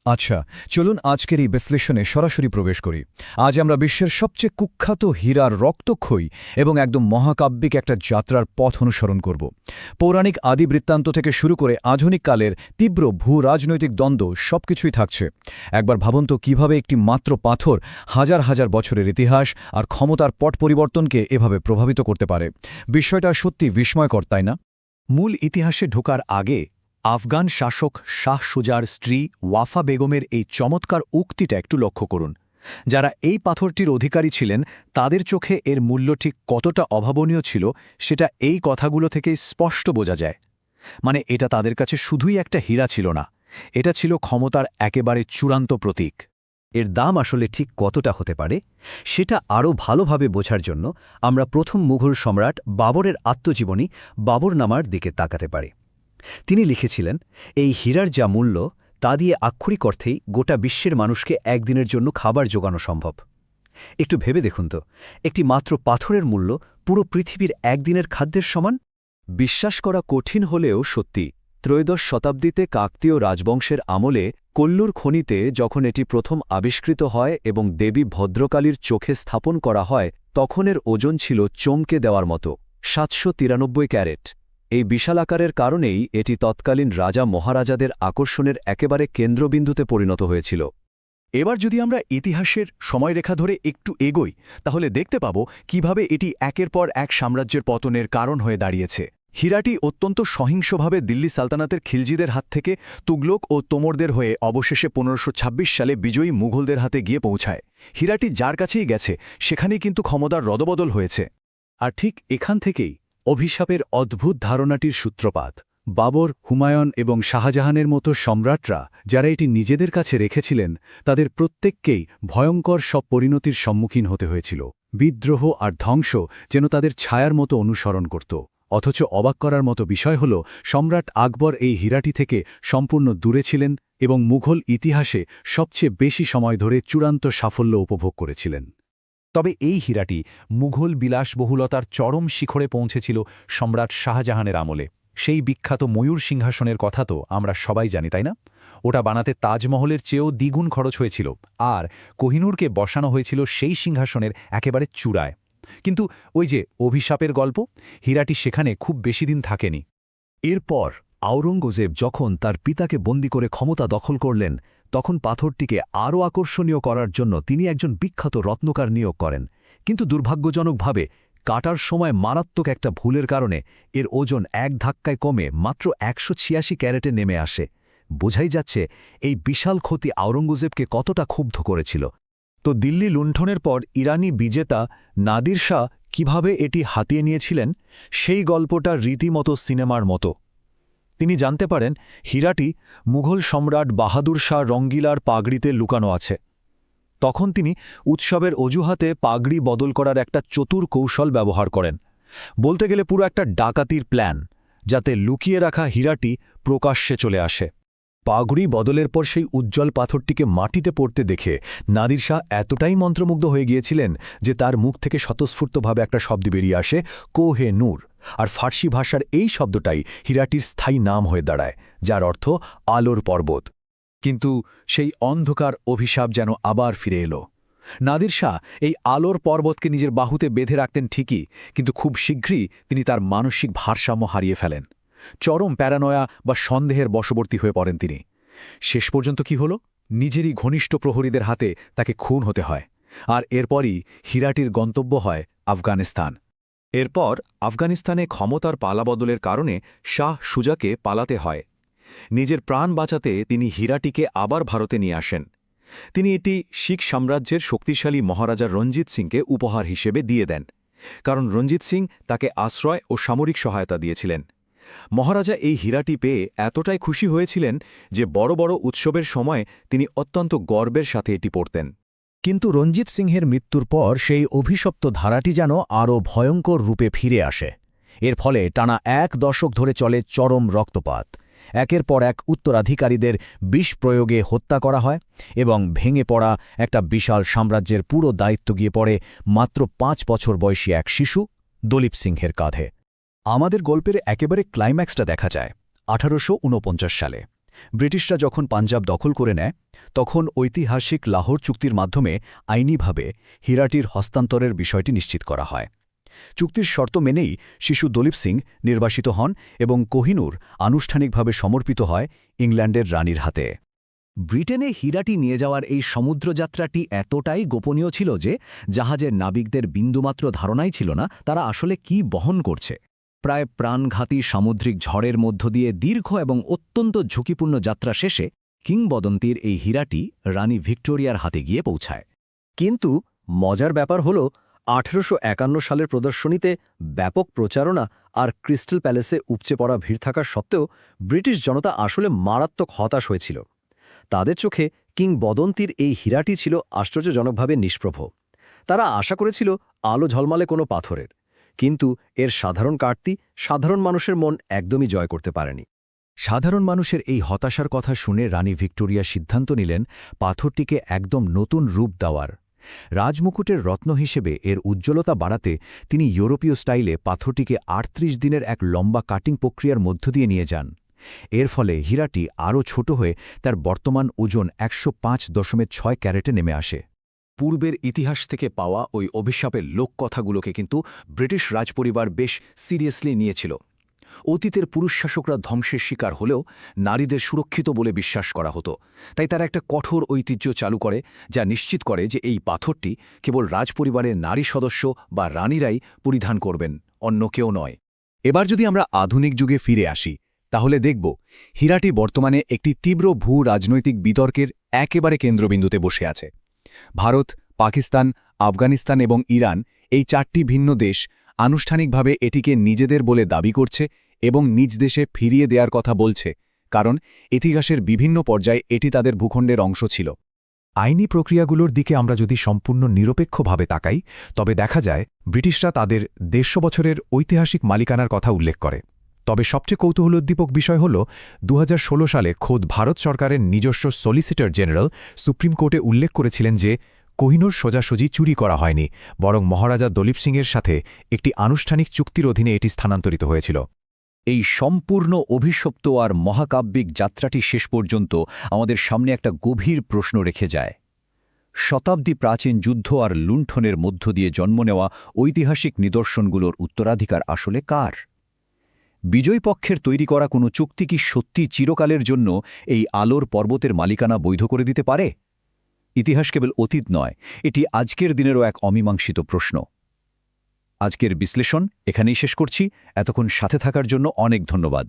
আচ্ছা, চলুন আজকের এই বিশ্লেষণে সরাসরি প্রবেশ করি। আজ আমরা বিশ্বের সবচেয়ে কুখ্যাত হীরার রক্তক্ষয়ী এবং একদম মহাকাব্যিক একটা যাত্রার পথ অনুসরণ করব। পৌরাণিক আদি বৃত্তান্ত থেকে শুরু করে আধুনিক কালের তীব্র ভূ-রাজনৈতিক দ্বন্দ্ব সবকিছুই থাকছে। একবার ভাবুন তো কীভাবে একটি মাত্র পাথর হাজার হাজার বছরের ইতিহাস আর ক্ষমতার পট পরিবর্তনকে এভাবে প্রভাবিত করতে পারে। বিষয়টা সত্যি বিস্ময়কর, তাই না? মূল ইতিহাসে ঢোকার আগে আফগান শাসক শাহ সুজার স্ত্রী ওয়াফা বেগমের এই চমৎকার উক্তিটা একটু লক্ষ্য করুন। যারা এই পাথরটির অধিকারী ছিলেন তাদের চোখে এর মূল্য ঠিক কতটা অভাবনীয় ছিল সেটা এই কথাগুলো থেকেই স্পষ্ট বোঝা যায়। মানে এটা তাদের কাছে শুধুই একটা হীরা ছিল না, এটা ছিল ক্ষমতার একেবারে চূড়ান্ত প্রতীক। এর দাম আসলে ঠিক কতটা হতে পারে সেটা আরও ভালোভাবে বোঝার জন্য আমরা প্রথম মুঘল সম্রাট বাবরের আত্মজীবনী বাবরনামার দিকে তাকাতে পারি। তিনি লিখেছিলেন, এই হীরার যা মূল্য তা দিয়ে আক্ষরিক অর্থেই গোটা বিশ্বের মানুষকে একদিনের জন্য খাবার জোগানো সম্ভব। একটু ভেবে দেখুন তো, একটি মাত্র পাথরের মূল্য পুরো পৃথিবীর একদিনের খাদ্যের সমান। বিশ্বাস করা কঠিন হলেও সত্যি, ত্রয়োদশ শতাব্দীতে কাকতীয় রাজবংশের আমলে কল্লুর খনিতে যখন এটি প্রথম আবিষ্কৃত হয় এবং দেবী ভদ্রকালীর চোখে স্থাপন করা হয় তখন এর ওজন ছিল চমকে দেওয়ার মতো ৭৯৩ ক্যারেট। এই বিশাল আকারের কারণেই এটি তৎকালীন রাজা মহারাজাদের আকর্ষণের একেবারে কেন্দ্রবিন্দুতে পরিণত হয়েছিল। এবার যদি আমরা ইতিহাসের সময়রেখা ধরে একটু এগোই তাহলে দেখতে পাব কিভাবে এটি একের পর এক সাম্রাজ্যের পতনের কারণ হয়ে দাঁড়িয়েছে। হীরাটি অত্যন্ত সহিংসভাবে দিল্লি সালতানাতের খিলজিদের হাত থেকে তুগলক ও তোমরদের হয়ে অবশেষে ১৫২৬ সালে বিজয়ী মুঘলদের হাতে গিয়ে পৌঁছায়। হীরাটি যার কাছেই গেছে সেখানেই কিন্তু ক্ষমতার রদবদল হয়েছে। আর ঠিক এখান থেকেই অভিশাপের অদ্ভুত ধারণাটির সূত্রপাত। বাবর, হুমায়ুন এবং শাহজাহানের মতো সম্রাটরা যারা এটি নিজেদের কাছে রেখেছিলেন তাদের প্রত্যেককেই ভয়ঙ্কর সব পরিণতির সম্মুখীন হতে হয়েছিল। বিদ্রোহ আর ধ্বংস যেন তাদের ছায়ার মতো অনুসরণ করত। অথচ অবাক করার মতো বিষয় হল, সম্রাট আকবর এই হীরাটি থেকে সম্পূর্ণ দূরে ছিলেন এবং মুঘল ইতিহাসে সবচেয়ে বেশি সময় ধরে চূড়ান্ত সাফল্য উপভোগ করেছিলেন। তবে এই হীরাটি মুঘল বিলাসবহুলতার চরম শিখরে পৌঁছেছিল সম্রাট শাহজাহানের আমলে। সেই বিখ্যাত ময়ূর সিংহাসনের কথা তো আমরা সবাই জানি, তাই না? ওটা বানাতে তাজমহলের চেয়েও দ্বিগুণ খরচ হয়েছিল, আর কোহিনূরকে বসানো হয়েছিল সেই সিংহাসনের একেবারে চূড়ায়। কিন্তু ওই যে অভিশাপের গল্প, হীরাটি সেখানে খুব বেশি দিন থাকেনি। এরপর আওরঙ্গজেব যখন তার পিতাকে বন্দী করে ক্ষমতা দখল করলেন তখন পাথরটিকে আরও আকর্ষণীয় করার জন্য তিনি একজন বিখ্যাত রত্নকার নিয়োগ করেন। কিন্তু দুর্ভাগ্যজনকভাবে কাটার সময় মারাত্মক একটা ভুলের কারণে এর ওজন এক ধাক্কায় কমে মাত্র ১৮৬ ক্যারেটে নেমে আসে। বোঝাই যাচ্ছে এই বিশাল ক্ষতি আওরঙ্গজেবকে কতটা ক্ষুব্ধ করেছিল। তো দিল্লি লুণ্ঠনের পর ইরানি বিজেতা নাদির শাহ কীভাবে এটি হাতিয়ে নিয়েছিলেন সেই গল্পটা রীতিমতো সিনেমার মতো। তিনি জানতে পারেন হীরাটি মুঘল সম্রাট বাহাদুর শাহ রঙ্গিলার পাগড়িতে লুকানো আছে। তখন তিনি উৎসবের অজুহাতে পাগড়ি বদল করার একটা চতুর কৌশল ব্যবহার করেন। বলতে গেলে পুরো একটা ডাকাতির প্ল্যান, যাতে লুকিয়ে রাখা হীরাটি প্রকাশ্যে চলে আসে। পাগড়ি বদলের পর সেই উজ্জ্বল পাথরটিকে মাটিতে পড়তে দেখে নাদির শাহ এতটাই মন্ত্রমুগ্ধ হয়ে গিয়েছিলেন যে তার মুখ থেকে স্বতঃস্ফূর্তভাবে একটা শব্দ বেরিয়ে আসে, কোহে নূর। আর ফার্সি ভাষার এই শব্দটাই হীরাটির স্থায়ী নাম হয়ে দাঁড়ায়, যার অর্থ আলোর পর্বত। কিন্তু সেই অন্ধকার অভিশাপ যেন আবার ফিরে এলো। নাদির শাহ এই আলোর পর্বতকে নিজের বাহুতে বেঁধে রাখতেন ঠিকই, কিন্তু খুব শীঘ্রই তিনি তার মানসিক ভারসাম্য হারিয়ে ফেলেন। চরম প্যারানয়া বা সন্দেহের বশবর্তী হয়ে পড়েন তিনি। শেষ পর্যন্ত কি হল? নিজেরই ঘনিষ্ঠ প্রহরীদের হাতে তাকে খুন হতে হয়। আর এরপরই হীরাটির গন্তব্য হয় আফগানিস্তান। এরপর আফগানিস্তানে ক্ষমতার পালাবদলের কারণে শাহ সুজাকে পালাতে হয়। নিজের প্রাণ বাঁচাতে তিনি হীরাটিকে আবার ভারতে নিয়ে আসেন। তিনি এটি শিখ সাম্রাজ্যের শক্তিশালী মহারাজা রঞ্জিত সিংকে উপহার হিসেবে দিয়ে দেন, কারণ রঞ্জিত সিং তাকে আশ্রয় ও সামরিক সহায়তা দিয়েছিলেন। মহারাজা এই হীরাটি পেয়ে এতটাই খুশি হয়েছিলেন যে বড় বড় উৎসবের সময় তিনি অত্যন্ত গর্বের সাথে এটি পরতেন। কিন্তু রঞ্জিত সিংহের মৃত্যুর পর সেই অভিশপ্ত ধারাটি যেন আরও ভয়ঙ্কর রূপে ফিরে আসে। এর ফলে টানা ১ দশক ধরে চলে চরম রক্তপাত। একের পর এক উত্তরাধিকারীদের বিষ প্রয়োগে হত্যা করা হয় এবং ভেঙে পড়া একটা বিশাল সাম্রাজ্যের পুরো দায়িত্ব গিয়ে পড়ে মাত্র ৫ বছর বয়সী এক শিশু দলীপ সিংহের কাঁধে। আমাদের গল্পের একেবারে ক্লাইম্যাক্সটা দেখা যায় ১৮৪৯ সালে। ব্রিটিশরা যখন পাঞ্জাব দখল করে নেয় তখন ঐতিহাসিক লাহোর চুক্তির মাধ্যমে আইনিভাবে হীরাটির হস্তান্তরের বিষয়টি নিশ্চিত করা হয়। চুক্তির শর্ত মেনেই শিশু দলীপ সিং নির্বাসিত হন এবং কোহিনূর আনুষ্ঠানিকভাবে সমর্পিত হয় ইংল্যান্ডের রানীর হাতে। ব্রিটেনে হীরাটি নিয়ে যাওয়ার এই সমুদ্রযাত্রাটি এতটাই গোপনীয় ছিল যে জাহাজের নাবিকদের বিন্দুমাত্র ধারণাই ছিল না তারা আসলে কি বহন করছে। প্রায় প্রাণঘাতী সামুদ্রিক ঝড়ের মধ্য দিয়ে দীর্ঘ এবং অত্যন্ত ঝুঁকিপূর্ণ যাত্রা শেষে কিংবদন্তির এই হীরাটি রানী ভিক্টোরিয়ার হাতে গিয়ে পৌঁছায়। কিন্তু মজার ব্যাপার হল 1851 সালের প্রদর্শনীতে ব্যাপক প্রচারণা আর ক্রিস্টাল প্যালেসে উপচে পড়া ভিড় থাকার সত্ত্বেও ব্রিটিশ জনতা আসলে মারাত্মক হতাশ হয়েছিল। তাদের চোখে কিংবদন্তির এই হীরাটি ছিল আশ্চর্যজনকভাবে নিষ্প্রভ। তারা আশা করেছিল আলো ঝলমালে কোনো পাথরের, কিন্তু এর সাধারণ কাটতি সাধারণ মানুষের মন একদমই জয় করতে পারেনি। সাধারণ মানুষের এই হতাশার কথা শুনে রানী ভিক্টোরিয়া সিদ্ধান্ত নিলেন পাথরটিকে একদম নতুন রূপ দেওয়ার। রাজমুকুটের রত্ন হিসেবে এর উজ্জ্বলতা বাড়াতে তিনি ইউরোপীয় স্টাইলে পাথরটিকে 38 দিনের এক লম্বা কাটিং প্রক্রিয়ার মধ্য দিয়ে নিয়ে যান। এর ফলে হীরাটি আরও ছোট হয়ে তার বর্তমান ওজন 105.6 ক্যারেটে নেমে আসে। পূর্বের ইতিহাস থেকে পাওয়া ওই অভিশাপের লোককথাগুলোকে কিন্তু ব্রিটিশ রাজপরিবার বেশ সিরিয়াসলি নিয়েছিল। অতীতের পুরুষ শাসকরা ধ্বংসের শিকার হলেও নারীদের সুরক্ষিত বলে বিশ্বাস করা হতো, তাই তারা একটা কঠোর ঐতিহ্য চালু করে যা নিশ্চিত করে যে এই পাথরটি কেবল রাজপরিবারের নারী সদস্য বা রানীরাই পরিধান করবেন, অন্য কেউ নয়। এবার যদি আমরা আধুনিক যুগে ফিরে আসি তাহলে দেখব হীরাটি বর্তমানে একটি তীব্র ভূ রাজনৈতিক বিতর্কের একেবারে কেন্দ্রবিন্দুতে বসে আছে। ভারত, পাকিস্তান, আফগানিস্তান এবং ইরান এই 4টি ভিন্ন দেশ আনুষ্ঠানিকভাবে এটিকে নিজেদের বলে দাবি করছে এবং নিজ দেশে ফিরিয়ে দেওয়ার কথা বলছে, কারণ ইতিহাসের বিভিন্ন পর্যায়ে এটি তাদের ভূখণ্ডের অংশ ছিল। আইনি প্রক্রিয়াগুলোর দিকে আমরা যদি সম্পূর্ণ নিরপেক্ষভাবে তাকাই তবে দেখা যায় ব্রিটিশরা তাদের 150 বছরের ঐতিহাসিক মালিকানার কথা উল্লেখ করে। তবে সবচেয়ে কৌতূহলোদ্দীপক বিষয় হল 2016 সালে খোদ ভারত সরকারের নিজস্ব সলিসিটর জেনারেল সুপ্রিম কোর্টে উল্লেখ করেছিলেন যে কোহিনূর সোজাসুজি চুরি করা হয়নি, বরং মহারাজা দলীপ সিংয়ের সাথে একটি আনুষ্ঠানিক চুক্তির অধীনে এটি স্থানান্তরিত হয়েছিল। এই সম্পূর্ণ অভিশপ্ত আর মহাকাব্যিক যাত্রাটি শেষ পর্যন্ত আমাদের সামনে একটা গভীর প্রশ্ন রেখে যায়। শতাব্দী প্রাচীন যুদ্ধ আর লুণ্ঠনের মধ্য দিয়ে জন্ম নেওয়া ঐতিহাসিক নিদর্শনগুলোর উত্তরাধিকার আসলে কার? বিজয়ী পক্ষের তৈরি করা কোনো চুক্তি কি সত্যি চিরকালের জন্য এই আলোর পর্বতের মালিকানা বৈধ করে দিতে পারে? ইতিহাস কেবল অতীত নয়, এটি আজকের দিনেরও এক অমীমাংসিত প্রশ্ন। আজকের বিশ্লেষণ এখানেই শেষ করছি। এতক্ষণ সাথে থাকার জন্য অনেক ধন্যবাদ।